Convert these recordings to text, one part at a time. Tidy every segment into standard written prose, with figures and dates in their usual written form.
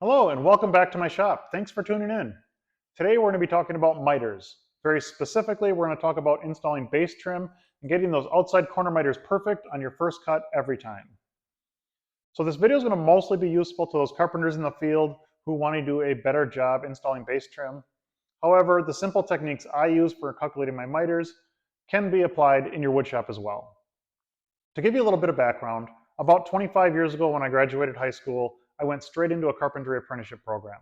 Hello and welcome back to my shop. Thanks for tuning in. Today we're going to be talking about miters. Very specifically, we're going to talk about installing base trim and getting those outside corner miters perfect on your first cut every time. So this video is going to mostly be useful to those carpenters in the field who want to do a better job installing base trim. However, the simple techniques I use for calculating my miters can be applied in your woodshop as well. To give you a little bit of background, about 25 years ago when I graduated high school, I went straight into a carpentry apprenticeship program.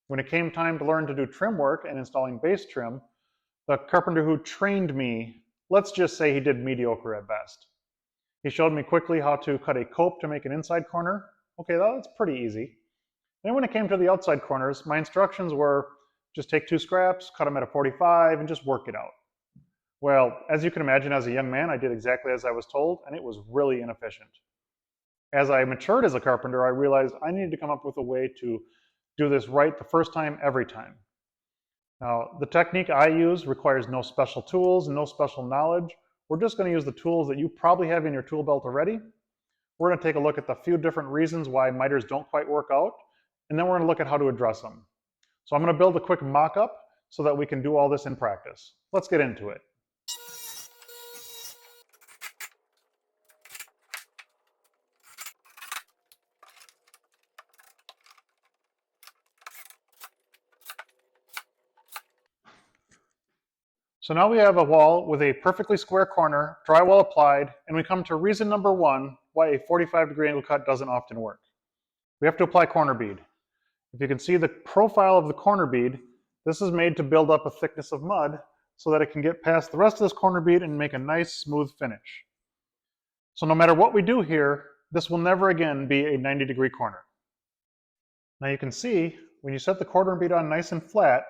When it came time to learn to do trim work and installing base trim, the carpenter who trained me, let's just say he did mediocre at best. He showed me quickly how to cut a cope to make an inside corner. Okay, that's pretty easy. Then when it came to the outside corners, my instructions were just take two scraps, cut them at a 45, and just work it out. Well, as you can imagine, as a young man, I did exactly as I was told, and it was really inefficient. As I matured as a carpenter, I realized I needed to come up with a way to do this right the first time, every time. Now, the technique I use requires no special tools and no special knowledge. We're just going to use the tools that you probably have in your tool belt already. We're going to take a look at the few different reasons why miters don't quite work out, and then we're going to look at how to address them. So I'm going to build a quick mock-up so that we can do all this in practice. Let's get into it. So now we have a wall with a perfectly square corner, drywall applied, and we come to reason number one why a 45-degree angle cut doesn't often work. We have to apply corner bead. If you can see the profile of the corner bead, this is made to build up a thickness of mud so that it can get past the rest of this corner bead and make a nice smooth finish. So no matter what we do here, this will never again be a 90-degree corner. Now you can see when you set the corner bead on nice and flat,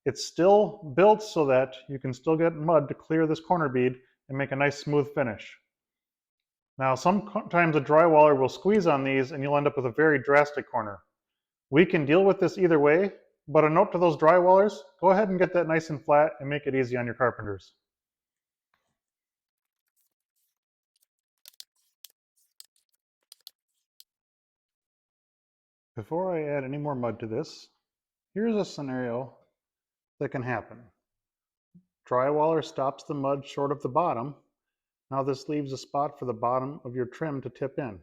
it's still built so that you can still get mud to clear this corner bead and make a nice smooth finish. Now sometimes a drywaller will squeeze on these and you'll end up with a very drastic corner. We can deal with this either way, but a note to those drywallers, go ahead and get that nice and flat and make it easy on your carpenters. Before I add any more mud to this, here's a scenario that can happen. Drywaller stops the mud short of the bottom. Now this leaves a spot for the bottom of your trim to tip in.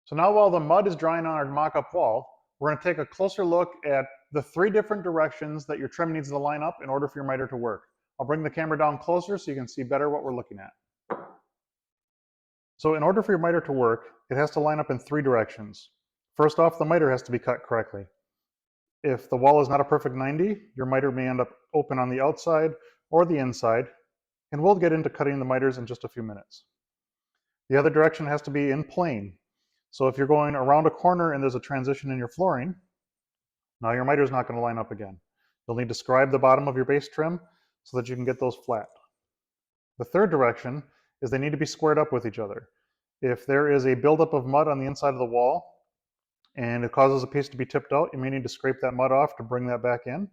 So now while the mud is drying on our mock-up wall, we're going to take a closer look at the three different directions that your trim needs to line up in order for your miter to work. I'll bring the camera down closer so you can see better what we're looking at. So in order for your miter to work, it has to line up in three directions. First off, the miter has to be cut correctly. If the wall is not a perfect 90, your miter may end up open on the outside or the inside, and we'll get into cutting the miters in just a few minutes. The other direction has to be in plane. So if you're going around a corner and there's a transition in your flooring, now your miter is not going to line up again. You'll need to scribe the bottom of your base trim so that you can get those flat. The third direction is they need to be squared up with each other. If there is a buildup of mud on the inside of the wall and it causes a piece to be tipped out, you may need to scrape that mud off to bring that back in.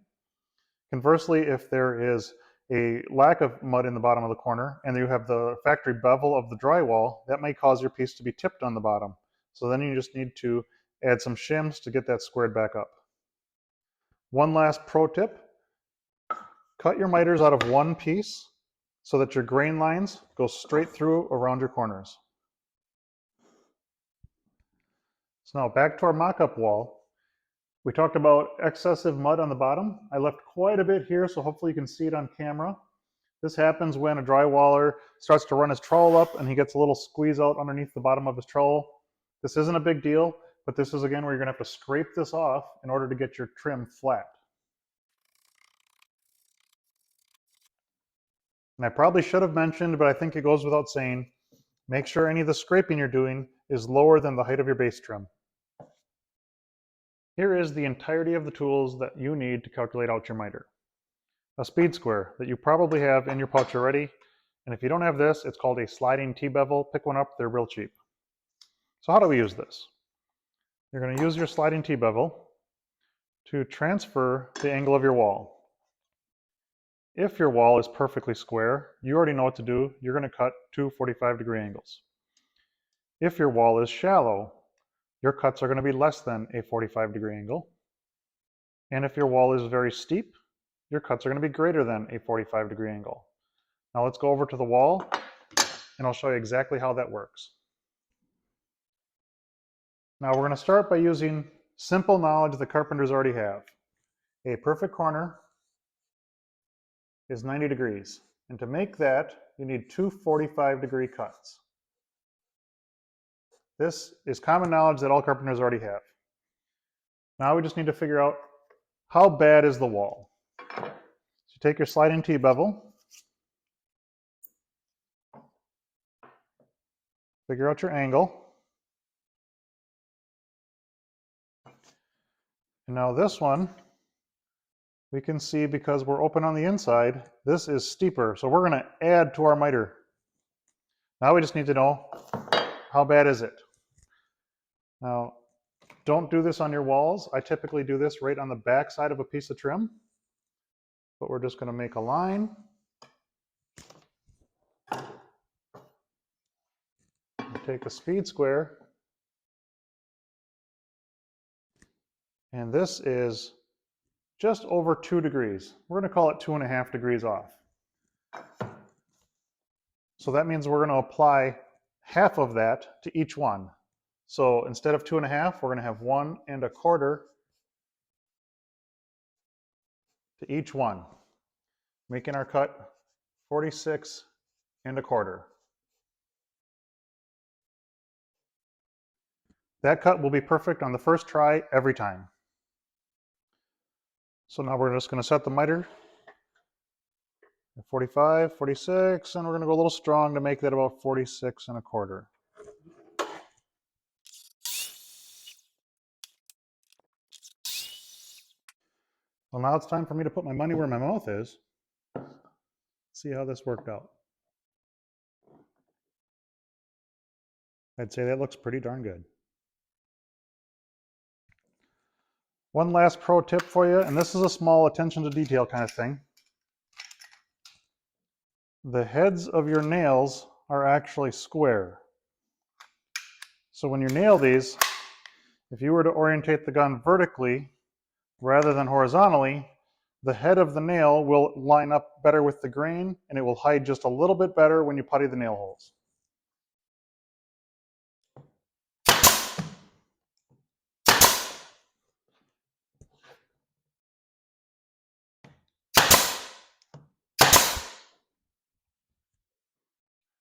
Conversely, if there is a lack of mud in the bottom of the corner and you have the factory bevel of the drywall, that may cause your piece to be tipped on the bottom. So then you just need to add some shims to get that squared back up. One last pro tip, cut your miters out of one piece so that your grain lines go straight through around your corners. So now back to our mock-up wall. We talked about excessive mud on the bottom. I left quite a bit here, so hopefully you can see it on camera. This happens when a drywaller starts to run his trowel up and he gets a little squeeze out underneath the bottom of his trowel. This isn't a big deal, but this is again where you're going to have to scrape this off in order to get your trim flat. And I probably should have mentioned, but I think it goes without saying, make sure any of the scraping you're doing is lower than the height of your base trim. Here is the entirety of the tools that you need to calculate out your miter. A speed square that you probably have in your pouch already, and if you don't have this, it's called a sliding T-bevel. Pick one up, they're real cheap. So how do we use this? You're going to use your sliding T-bevel to transfer the angle of your wall. If your wall is perfectly square, you already know what to do. You're going to cut two 45-degree angles. If your wall is shallow, your cuts are going to be less than a 45-degree angle. And if your wall is very steep, your cuts are going to be greater than a 45-degree angle. Now let's go over to the wall, and I'll show you exactly how that works. Now we're going to start by using simple knowledge the carpenters already have. A perfect corner is 90 degrees. And to make that, you need two 45-degree cuts. This is common knowledge that all carpenters already have. Now we just need to figure out how bad is the wall. So you take your sliding T-bevel, figure out your angle. And now this one, we can see because we're open on the inside, this is steeper. So we're going to add to our miter. Now we just need to know how bad is it. Now, don't do this on your walls. I typically do this right on the back side of a piece of trim. But we're just going to make a line. Take a speed square. And this is just over 2 degrees. We're going to call it 2.5 degrees off. So that means we're going to apply half of that to each one. So instead of 2.5, we're going to have 1.25 to each one, making our cut 46.25. That cut will be perfect on the first try every time. So now we're just going to set the miter at 45, 46, and we're going to go a little strong to make that about 46.25. Well, now it's time for me to put my money where my mouth is. See how this worked out. I'd say that looks pretty darn good. One last pro tip for you, and this is a small attention to detail kind of thing. The heads of your nails are actually square. So when you nail these, if you were to orientate the gun vertically rather than horizontally, the head of the nail will line up better with the grain, and it will hide just a little bit better when you putty the nail holes.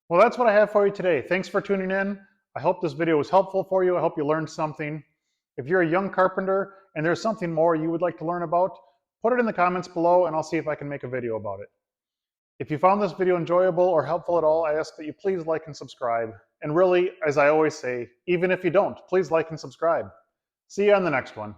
Well, that's what I have for you today. Thanks for tuning in. I hope this video was helpful for you. I hope you learned something. If you're a young carpenter and there's something more you would like to learn about, put it in the comments below and I'll see if I can make a video about it. If you found this video enjoyable or helpful at all, I ask that you please like and subscribe. And really, as I always say, even if you don't, please like and subscribe. See you on the next one.